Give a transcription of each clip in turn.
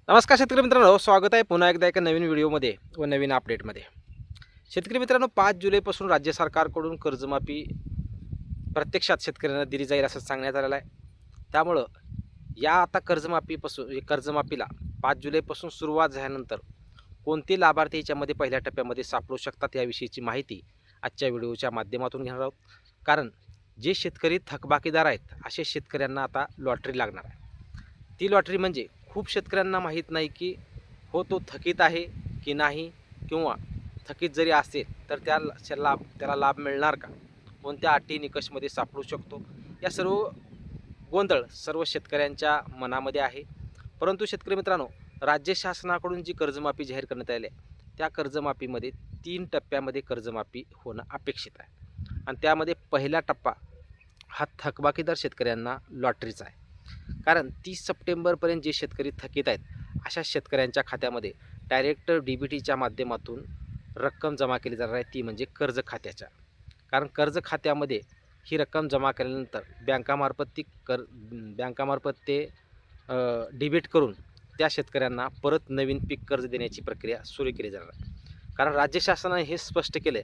नमस्कार शेतकरी मित्रांनो, स्वागत आहे पुन्हा एकदा एका नवीन व्हिडिओमध्ये व नवीन अपडेटमध्ये. शेतकरी मित्रांनो, 5 जुलैपासून राज्य सरकारकडून कर्जमाफी प्रत्यक्षात शेतकऱ्यांना दिली जाईल असं सांगण्यात आलेलं आहे. त्यामुळं या आता कर्जमाफीला 5 जुलैपासून सुरुवात झाल्यानंतर कोणते लाभार्थी याच्यामध्ये पहिल्या टप्प्यामध्ये सापडू शकतात याविषयीची माहिती आजच्या व्हिडिओच्या माध्यमातून घेणार आहोत. कारण जे शेतकरी थकबाकीदार आहेत असे शेतकऱ्यांना आता लॉटरी लागणार आहे. ती लॉटरी म्हणजे खूप शेतकऱ्यांना माहीत नाही की तो थकीत आहे की नाही, किंवा थकीत जरी असेल तर त्याला लाभ मिळणार का, कोणत्या अटी निकषमध्ये सापडू शकतो, या सर्व गोंधळ सर्व शेतकऱ्यांच्या मनामध्ये आहे. परंतु शेतकरी मित्रांनो, राज्य शासनाकडून जी कर्जमाफी जाहीर करण्यात आली आहे त्या कर्जमाफीमध्ये 3 टप्प्यामध्ये कर्जमाफी होणं अपेक्षित आहे. आणि त्यामध्ये पहिला टप्पा हा थकबाकीदार शेतकऱ्यांना लॉटरीचा आहे. कारण 30 सप्टेंबरपर्यंत जे शेतकरी थकीत आहेत अशा शेतकऱ्यांच्या खात्यामध्ये डायरेक्ट DBTच्या माध्यमातून रक्कम जमा केली जाणार आहे, ती म्हणजे कर्ज खात्याच्या. कारण कर्ज खात्यामध्ये ही रक्कम जमा केल्यानंतर बँकामार्फत ते डिबेट करून त्या शेतकऱ्यांना परत नवीन पीक कर्ज देण्याची प्रक्रिया सुरू केली जाणार आहे. कारण राज्य शासनाने हे स्पष्ट केलं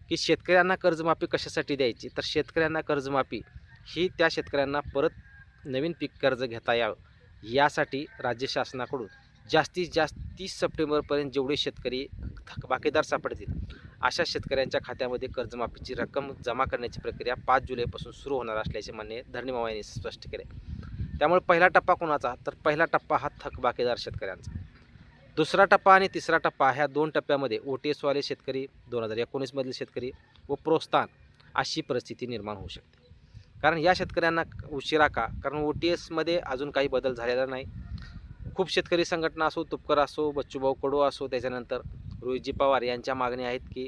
की शेतकऱ्यांना कर्जमाफी कशासाठी द्यायची, तर शेतकऱ्यांना कर्जमाफी ही त्या शेतकऱ्यांना परत नवीन पीक कर्ज घेता यावं यासाठी राज्य शासनाकडून जास्तीत जास्त 30 सप्टेंबरपर्यंत जेवढे शेतकरी थकबाकीदार सापडतील अशा शेतकऱ्यांच्या खात्यामध्ये कर्जमाफीची रक्कम जमा करण्याची प्रक्रिया 5 जुलैपासून सुरू होणार असल्याचे माननीय धरणी मामा यांनी स्पष्ट केले. त्यामुळे पहिला टप्पा कोणाचा, तर पहिला टप्पा हा थकबाकीदार शेतकऱ्यांचा. दुसरा टप्पा आणि तिसरा टप्पा ह्या 2 टप्प्यामध्ये OTS वाले शेतकरी, 2019 मधील शेतकरी व प्रोत्साहन अशी परिस्थिती निर्माण होऊ शकते. कारण या शेतकऱ्यांना उशिरा का, कारण OTSमध्ये अजून काही बदल झालेला नाही. खूप शेतकरी संघटना असो, तुपकर असो, बच्चूभाऊ कडू असो, त्याच्यानंतर रोहितजी पवार यांच्या मागण्या आहेत की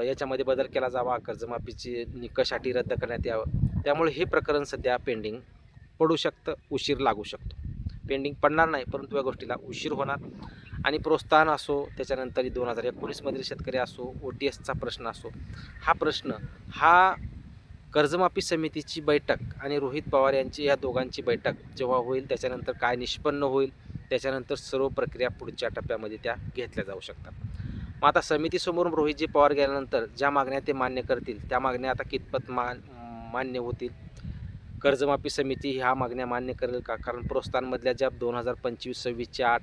याच्यामध्ये बदल केला जावा, कर्जमाफीची निकष अटी रद्द करण्यात यावं. त्यामुळे हे प्रकरण सध्या पेंडिंग पडू शकतं, उशीर लागू शकतो. पेंडिंग पडणार नाही, परंतु या गोष्टीला उशीर होणार. आणि प्रोत्साहन असो, त्याच्यानंतर 2019 मधील शेतकरी असो, OTSचा प्रश्न असो, हा कर्जमाफी समितीची बैठक आणि रोहित पवार यांची या दोघांची बैठक जेव्हा होईल त्याच्यानंतर काय निष्पन्न होईल, त्याच्यानंतर सर्व प्रक्रिया पुढच्या टप्प्यामध्ये त्या घेतल्या जाऊ शकतात. मग आता समितीसमोर रोहितजी पवार गेल्यानंतर ज्या मागण्या ते मान्य करतील त्या मागण्या आता कितपत मान्य होतील, कर्जमाफी समिती ह्या मागण्या मान्य करेल का, कारण प्रोत्साहनमधल्या ज्या 2025-26च्या 8,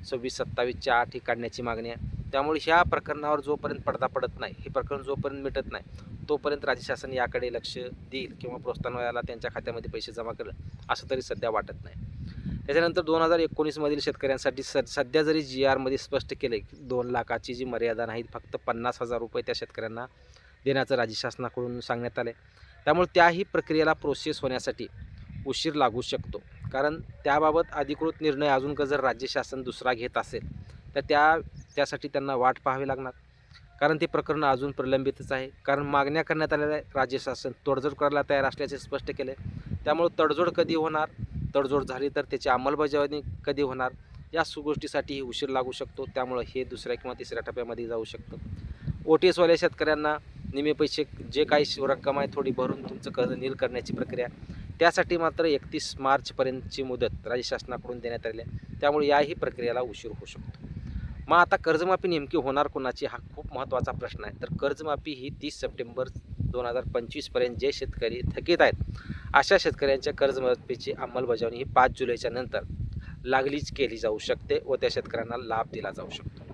26-27च्या 8 ही काढण्याची मागणी आहे. त्यामुळे ह्या प्रकरणावर जोपर्यंत पडदा पडत नाही, हे प्रकरण जोपर्यंत मिटत नाही, तोपर्यंत राज्य शासन याकडे लक्ष देईल किंवा प्रोत्साहनवाल्याला त्यांच्या खात्यामध्ये पैसे जमा करेल असं तरी सध्या वाटत नाही. त्याच्यानंतर 2019 मधील शेतकऱ्यांसाठी सध्या जरी GR मध्ये स्पष्ट केले की 2 लाखाची जी मर्यादा नाही, फक्त 50,000 रुपये त्या शेतकऱ्यांना देण्याचं राज्य शासनाकडून सांगण्यात आलं आहे. त्यामुळे त्याही प्रक्रियेला प्रोसेस होण्यासाठी उशीर लागू शकतो. कारण त्याबाबत अधिकृत निर्णय अजून जर राज्य शासन दुसरा घेत असेल तर त्यासाठी त्यांना वाट पाहावी लागणार. कारण ते प्रकरण अजून प्रलंबितच आहे. कारण मागण्या करण्यात आलेल्या आहे, राज्य शासन तडजोड करायला तयार असल्याचे स्पष्ट केले. त्यामुळे तडजोड कधी होणार, तडजोड झाली तर त्याची अंमलबजावणी कधी होणार, या गोष्टीसाठी उशीर लागू शकतो. त्यामुळे हे दुसऱ्या किंवा तिसऱ्या टप्प्यामध्ये जाऊ शकतं. OTS वाल्या शेतकऱ्यांना निम्मे पैसे जे काही रक्कम आहे थोडी भरून तुमचं कर्ज नील करण्याची प्रक्रिया, त्यासाठी मात्र 31 मार्चपर्यंतची मुदत राज्य शासनाकडून देण्यात आली आहे. त्यामुळे याही प्रक्रियेला उशीर होऊ शकतो. मग आता कर्जमाफी नेमकी होणार कोणाची, हा खूप महत्त्वाचा प्रश्न आहे. तर कर्जमाफी ही 30 सप्टेंबर 2025पर्यंत जे शेतकरी थकीत आहेत अशा शेतकऱ्यांच्या कर्जमाफीची अंमलबजावणी ही 5 जुलैच्या नंतर लागलीच केली जाऊ शकते व त्या शेतकऱ्यांना लाभ दिला जाऊ शकतो.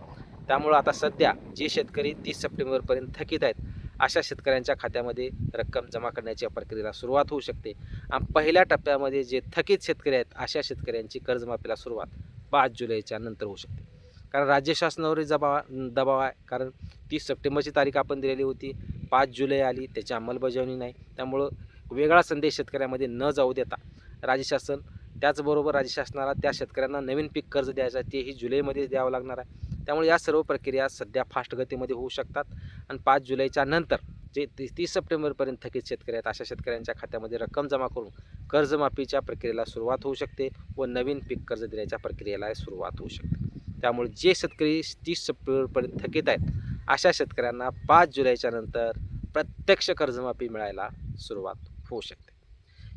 त्यामुळे आता सध्या जे शेतकरी 30 सप्टेंबरपर्यंत थकीत आहेत अशा शेतकऱ्यांच्या खात्यामध्ये रक्कम जमा करण्याच्या प्रक्रियेला सुरुवात होऊ शकते. आणि पहिल्या टप्प्यामध्ये जे थकीत शेतकरी आहेत अशा शेतकऱ्यांची कर्जमाफीला सुरुवात 5 जुलैच्या नंतर होऊ शकते. कारण राज्य शासनावरही दबाव आहे. कारण 30 सप्टेंबरची तारीख आपण दिलेली होती, 5 जुलै आली, त्याची अंमलबजावणी नाही. त्यामुळं वेगळा संदेश शेतकऱ्यामध्ये न जाऊ देता राज्य शासन, त्याचबरोबर राज्य शासनाला त्या शेतकऱ्यांना नवीन पीक कर्ज द्यायचं आहे तेही जुलैमध्ये द्यावं लागणार आहे. त्यामुळे या सर्व प्रक्रिया सध्या फास्ट गतीमध्ये होऊ शकतात. आणि 5 जुलैच्या नंतर जे 30 सप्टेंबरपर्यंत थकीत शेतकरी आहेत अशा शेतकऱ्यांच्या खात्यामध्ये रक्कम जमा करून कर्जमाफीच्या प्रक्रियेला सुरुवात होऊ शकते व नवीन पीक कर्ज देण्याच्या प्रक्रियेला सुरुवात होऊ शकते. त्यामुळे जे शेतकरी 30 सप्टेंबरपर्यंत थकीत आहेत अशा शेतकऱ्यांना 5 जुलैच्या नंतर प्रत्यक्ष कर्जमाफी मिळायला सुरुवात होऊ शकते.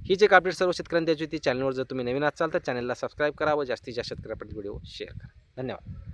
ही जे अपडेट सर्व शेतकऱ्यांना द्यायची होती. चॅनलवर जर तुम्ही नवीन असाल तर चॅनलला सबस्क्राईब करा व जास्तीत जास्त शेतकऱ्यांपर्यंत व्हिडिओ शेअर करा. धन्यवाद.